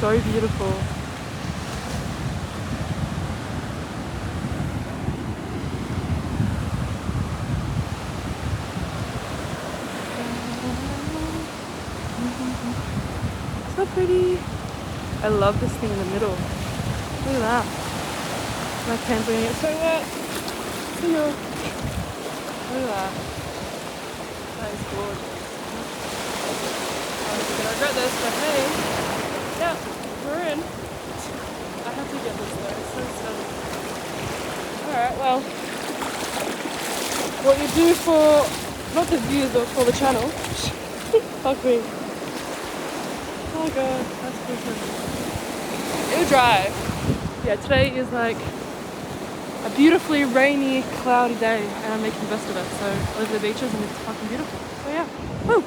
so beautiful. So pretty. I love this thing in the middle. Look at that. My hands are gonna get so wet. See ya. Look at that. That is gorgeous. I'm gonna regret this, but hey, yeah, we're in. I have to get this though, it's so stunning. Alright, well, what you do for, not the views, but for the channel. Fuck me. Oh god, that's pretty. It'll drive. Yeah, today is like a beautifully rainy, cloudy day and I'm making the best of it. So I live at the beaches and it's fucking beautiful. So yeah, woo!